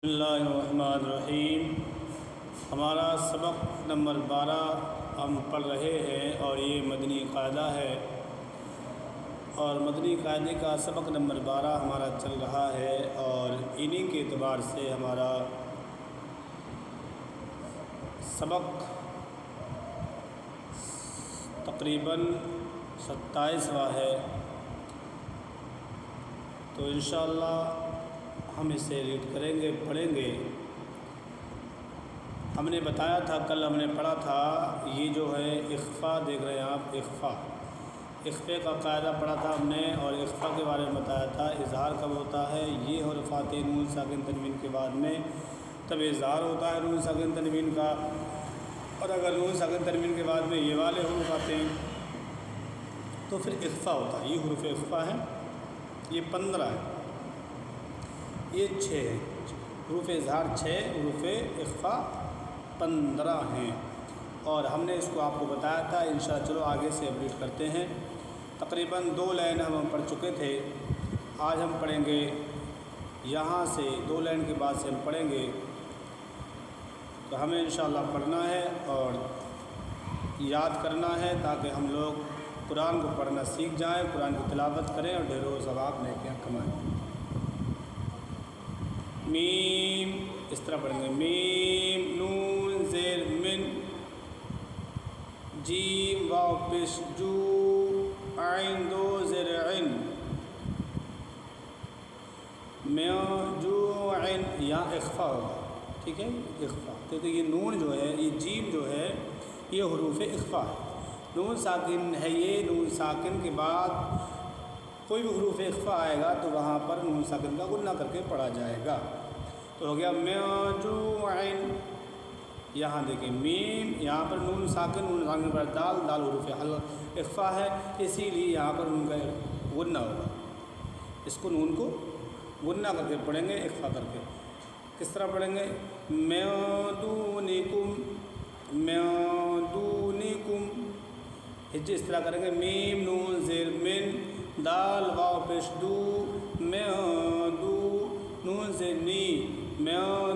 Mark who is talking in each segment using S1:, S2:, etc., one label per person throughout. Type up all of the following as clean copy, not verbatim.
S1: بسم اللہ الرحمن الرحیم۔ ہمارا سبق نمبر 12 ہم پڑھ رہے ہیں اور یہ مدنی قاعدہ ہے، اور مدنی قاعدے کا سبق نمبر 12 ہمارا چل رہا ہے، اور انہی کے اعتبار سے ہمارا سبق تقریباً 27واں ہے۔ تو انشاءاللہ ہم اسے ریڈ کریں گے، پڑھیں گے۔ ہم نے بتایا تھا، کل ہم نے پڑھا تھا، یہ جو ہے اخفا دیکھ رہے ہیں آپ، اخفے کا قاعدہ پڑھا تھا ہم نے، اور اخفا کے بارے میں بتایا تھا۔ اظہار کب ہوتا ہے؟ یہ حروفات نون ساکن تنوین کے بعد میں تب اظہار ہوتا ہے نون ساکن تنوین کا، اور اگر نون ساکن تنوین کے بعد میں یہ والے حروف آتے ہیں تو پھر اخفا ہوتا ہے۔ یہ حروف اخفا ہے، یہ 15 ہے، یہ 6 ہے، حروف اظہار 6، حروف اخفا 15 ہیں، اور ہم نے اس کو آپ کو بتایا تھا۔ انشاءاللہ چلو آگے سے اپڈیٹ کرتے ہیں۔ تقریباً 2 لائن ہم پڑھ چکے تھے، آج ہم پڑھیں گے یہاں سے 2 لائن کے بعد سے ہم پڑھیں گے، تو ہمیں انشاءاللہ پڑھنا ہے اور یاد کرنا ہے تاکہ ہم لوگ قرآن کو پڑھنا سیکھ جائیں، قرآن کی تلاوت کریں اور ڈھیروں ثواب نیکیاں کمائیں۔ میم اس طرح پڑھیں گے، میم نون زیر من، جیم واو پیش جو، عین دو زیر عین، جو عین، یہاں اخفا ہوگا، ٹھیک ہے، اخفا، کیونکہ یہ نون جو ہے، یہ جیم جو ہے، یہ حروف اخفا ہے، نون ساکن ہے، یہ نون ساکن کے بعد کوئی بھی حروف اخفا آئے گا تو وہاں پر نون ساکن کا غنہ کر کے پڑھا جائے گا۔ تو ہو گیا موجوعن، یہاں دیکھیں میم، یہاں پر نون ساکن پر دال حروف اخفا ہے، اسی لیے یہاں پر نون کا غنہ ہوگا، اس کو نون کو غنہ کر کے پڑھیں گے، اخفا کر کے۔ کس طرح پڑھیں گے؟ دونکم، دونکم، ہجے اس طرح کریں گے، میم نون زیر من، دال واو پیش دو، دو نون زیر نی،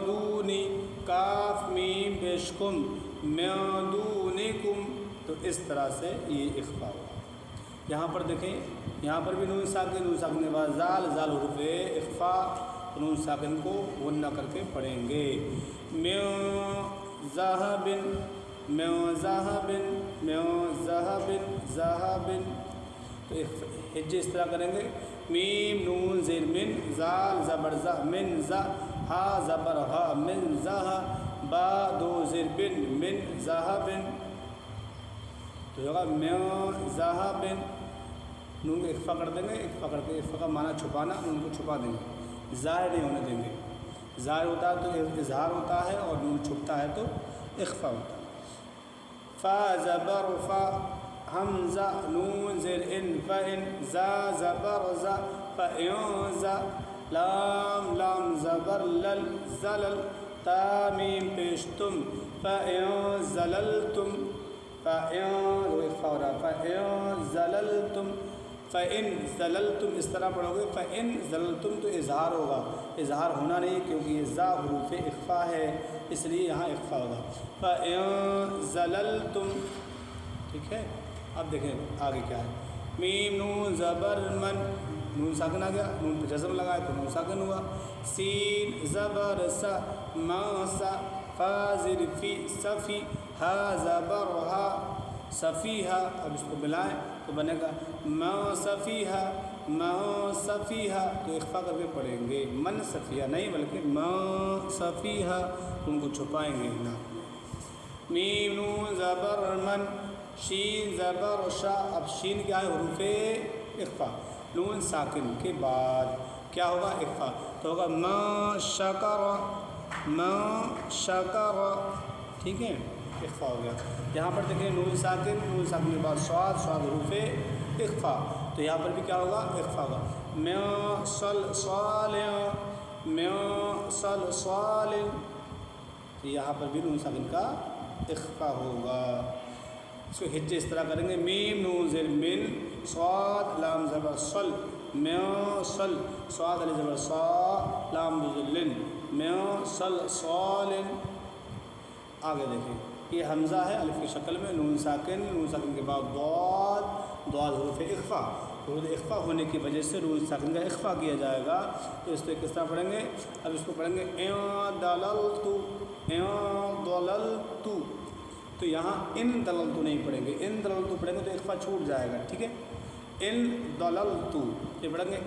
S1: دونی، کاف میم پیش کم، دونکم، تو اس طرح سے یہ اخفا ہوگا۔ یہاں پر دیکھیں، یہاں پر بھی نون ساکن کے بعد زال حروف اخفا، نون ساکن کو غنہ کر کے پڑھیں گے۔ ذہبن، ذہبن، ذہبن، تو ہجے اس طرح کریں گے، میم نون زیر من، زال زبر زا، من زا، ہا زبر ہا، من زہا، با دو زیر بن، من ذہبن، تو ہوگا ذہبن، نون کو اخفا کر دیں گے، اخفا کر کے، اخفا کا معنی چھپانا، نون کو چھپا دیں گے، ظاہر نہیں ہونے دیں گے، ظاہر ہوتا ہے تو اظہار ہوتا ہے، اور نون چھپتا ہے تو اخفا ہوتا ہے۔ فا زبر فا، حمزہ نون زیر ان، فإن، زا زبر زا، فإن زا، لام زبر لل، زلل، تا میم پیش تم، فإن زللتم، فإن زللتم، فإن زللتم، اس طرح پڑھو گے، فإن زللتم تو اظہار ہوگا، اظہار ہونا نہیں کیونکہ یہ زا حروف اخفا ہے، اس لیے یہاں اخفا ہوگا، فإن زللتم، ٹھیک ہے۔ اب دیکھیں آگے کیا ہے، میم نون زبر من، نون ساکن آ گیا، نون پہ جزم لگائے تو نون ساکن ہوا، سین زبر سا، ما سا، فا زیر فی، صفی، ہا زبر ہا، صفیہا، اب اس کو ملائیں تو بنے گا ما صفیہا، ما صفیہا، تو اخفا کر کے پڑھیں گے، من صفیہا نہیں بلکہ ما صفیہا، ان کو چھپائیں گے نا۔ میم نون زبر من، شین زبر شا، اب شین کیا ہے؟ حروف اخفا، نون ساکن کے بعد کیا ہوگا؟ اخفا، تو ہوگا ما شکر، ما شکر، ٹھیک ہے، اخفا ہو گیا۔ یہاں پر دیکھیں نون ساکن کے بعد صاد حروف اخفا، تو یہاں پر بھی کیا ہوگا؟ اخفا ہوگا، میں صل صالح، میں صل صالح، تو یہاں پر بھی نون ساکن کا اخفا ہوگا۔ اس کو ہجے اس طرح کریں گے، میم نون زیر من، صاد لام زبر صل، میں صل، صاد علی زبر صا، لام زبر لن، में सलसालिन। आगे देखें, ये हमज़ा है अलिफ की शक्ल में, नून साकिन के बाद दाद हुरूफ इख्फ़ा, हुरूफ इख्फ़ा होने की वजह से नून साकिन का इख्फ़ा किया जाएगा। तो इसको किस तरह पढ़ेंगे? अब इसको पढ़ेंगे दललतु। तो यहाँ इन दललतु नहीं पढ़ेंगे, इन दललतु पढ़ेंगे तो इख्फ़ा छूट जाएगा, ठीक है। इन दललतु ये पढ़ेंगे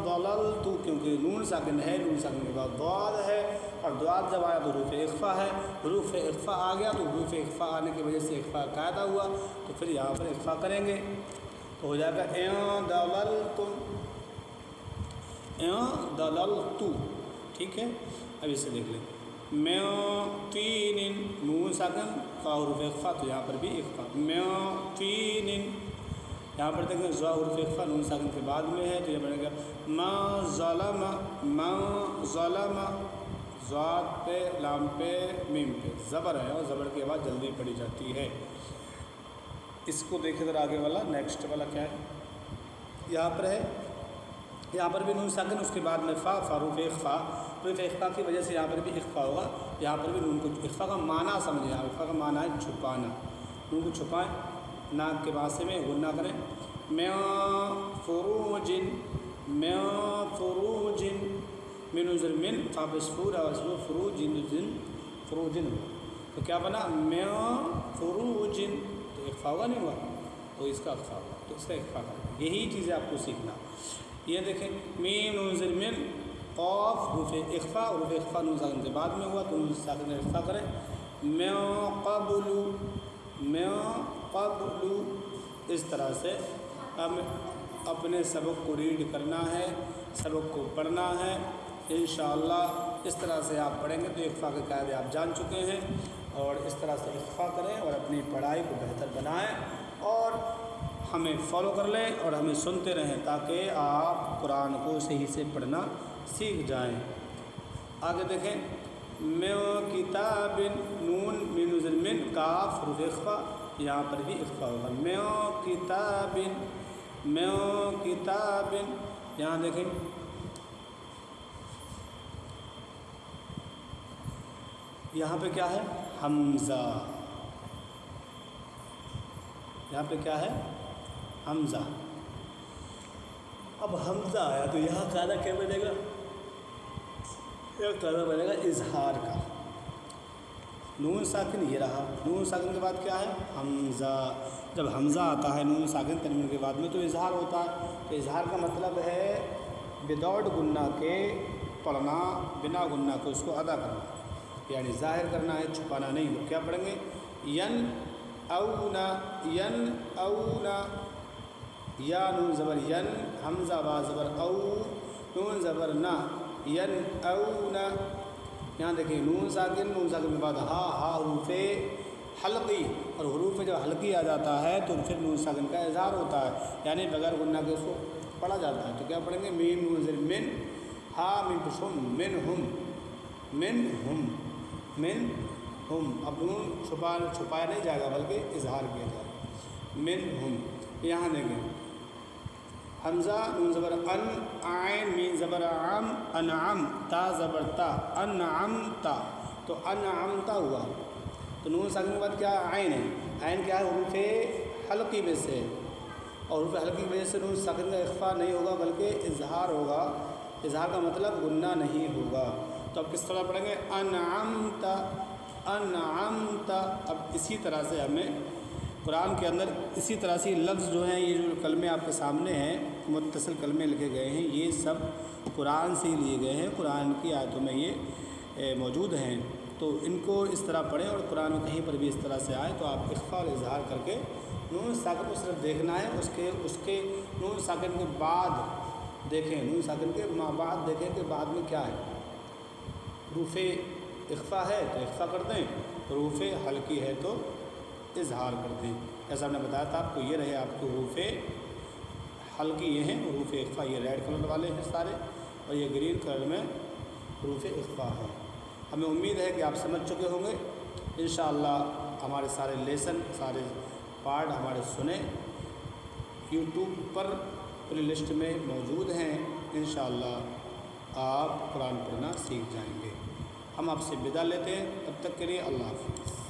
S1: दललतु, क्योंकि नून साकिन है, नून साकिन के बाद दाद है, और दाद जब आया तो हुरूफ इख्फ़ा है, हुरूफ इख्फ़ा आ गया तो हुरूफ इख्फ़ा आने की वजह से इख्फ़ा कायदा हुआ, तो फिर यहाँ पर इख्फ़ा करेंगे तो हो जाएगा दललतु, ठीक है। अब इसे देख लें, तीनिन नून साकिन का हुरूफ इख्फ़ा, तो यहाँ पर भी इख्फ़ा तीनिन। यहाँ पर देखें ज़ा हुरूफ इख्फ़ा नून साकिन के बाद में है, तो यह बनेगा मा ज़लम, ज़ात पे लाम पे मीम पे ज़बर है, और ज़बर की आवाज़ जल्दी पड़ी जाती है। इसको देखें तो आगे वाला नेक्स्ट वाला क्या है, यहाँ पर है, यहाँ पर भी नून साकिन, उसके बाद में फ़ारूफ इख्फ़ा, हुरूफ इख्फ़ा की वजह से यहाँ पर भी इख्फ़ा होगा। यहाँ पर भी नून को इख्फ़ा का माना समझें, यहाँ इख्फ़ा का माना है छुपाना, नून को छुपाएं, नाक के वास्ते में गुन्ना करें। फ़ुरूजिन मिनुज़र मिन फ़ाबिस्फूर फ़ुरूजिन, तो क्या बना फ़ुरूजिन, तो इख्फ़ा हुआ नहीं हुआ, तो इसका इख्फ़ा हुआ, तो इसका इख्फ़ा करें। यही चीज़ें आपको सीखना। ये देखें मीम नून मिन क़ाफ़ हुरूफ इख्फ़ा, हुरूफ इख्फ़ा नून साकिन के बाद में हुआ तो नून साकिन का इख्फ़ा करें। मैं क़ब्लु, इस तरह से अब अपने सबक को रीड करना है, सबक को पढ़ना है इंशाअल्लाह। इस तरह से आप पढ़ेंगे तो इख्फ़ा के कायदे आप जान चुके हैं, और इस तरह से इख्फ़ा करें और अपनी पढ़ाई को बेहतर बनाएं और हमें फॉलो कर लें और हमें सुनते रहें, ताकि आप कुरान को सही से पढ़ना सीख जाएं। आगे देखें, मैं किताबिन नून मिनुज़र मिन काफ हुरूफ इख्फ़ा, यहाँ पर भी इख्फ़ा होगा। मैं किताबिन, यहाँ देखें यहाँ पे क्या है हमज़ा, यहाँ पे क्या है हमज़ा। अब हमज़ा आया तो यहाँ कायदा क्या बनेगा, यह कायदा बनेगा इजहार का। नून साकिन ये रहा, नून साकिन के बाद क्या है हमज़ा। जब हमज़ा आता है नून साकिन तनवीन के बाद में तो इजहार होता है। तो इजहार का मतलब है विदाउट गुन्ना के पढ़ना, बिना गुन्ना के उसको अदा करना, यानी ज़ाहिर करना है, छुपाना नहीं। तो क्या पढ़ेंगे यन औना, या नून ज़बर यन, हमज़ा बा ज़बर औ, नून ज़बर ना, यन औना। यहाँ देखिए नून साकिन के बाद हा हुरूफ़ हल्की, और हुरूफ़ जब हल्की आ जाता है तो फिर नून साकिन का इज़हार होता है, यानी बगैर गुन्ना के उसको पढ़ा जाता है। तो क्या पढ़ेंगे मीम नून ज़र मिन, हा मिन पेश मिन हुम। अब नून छुपाया नहीं जाएगा बल्कि इजहार किया जाएगा मिन हुम। यहाँ देखें हमज़ा नून ज़बर अन, आइन मीन ज़बर आम, अनअम ता ज़बर ता, अनअमता, तो अनअमता हुआ। तो नून साकिन के बाद क्या आइन है, आइन क्या है हुरूफ़ हल्की में से, और हुरूफ़ हल्की की वजह से नून साकिन का इख्फ़ा नहीं होगा बल्कि इजहार होगा। इजहार का मतलब गुन्ना नहीं होगा। तो अब किस तरह पढ़ेंगे अनअमता, अनअमता। अब इसी तरह से हमें कुरान के अंदर इसी तरह से लफ्ज़ जो हैं, ये जो कलमे आपके सामने हैं मुत्तसिल कलमे लिखे गए हैं, ये सब कुरान से ही लिए गए हैं, कुरान की आयतों में ये मौजूद हैं। तो इनको इस तरह पढ़ें, और कुरान में कहीं पर भी इस तरह से आए तो आप इख्फ़ा और इजहार करके नून साकिन को सिर्फ देखना है, उसके नून साकिन के बाद देखें, नून साकिन के बाद देखें कि बाद में क्या है। हुरूफ़ इख्फ़ा है तो इख्फ़ा कर दें, हुरूफ़ हल्की है तो इजहार कर दें। जैसा हमने बताया था आपको, ये रहे आपके हुरूफ़ हल्की ये हैं, हुरूफ़ इख्फ़ा ये रेड कलर वाले हैं सारे, और ये ग्रीन कलर में हुरूफ़ इख्फ़ा है। हमें उम्मीद है कि आप समझ चुके होंगे। इंशाअल्लाह हमारे सारे लेसन, सारे पार्ट हमारे सुने, यूट्यूब पर प्ले लिस्ट में मौजूद हैं। इंशाअल्लाह آپ قرآن پڑھنا سیکھ جائیں گے۔ ہم آپ سے بدع لیتے ہیں، تب تک کے لیے اللہ حافظ۔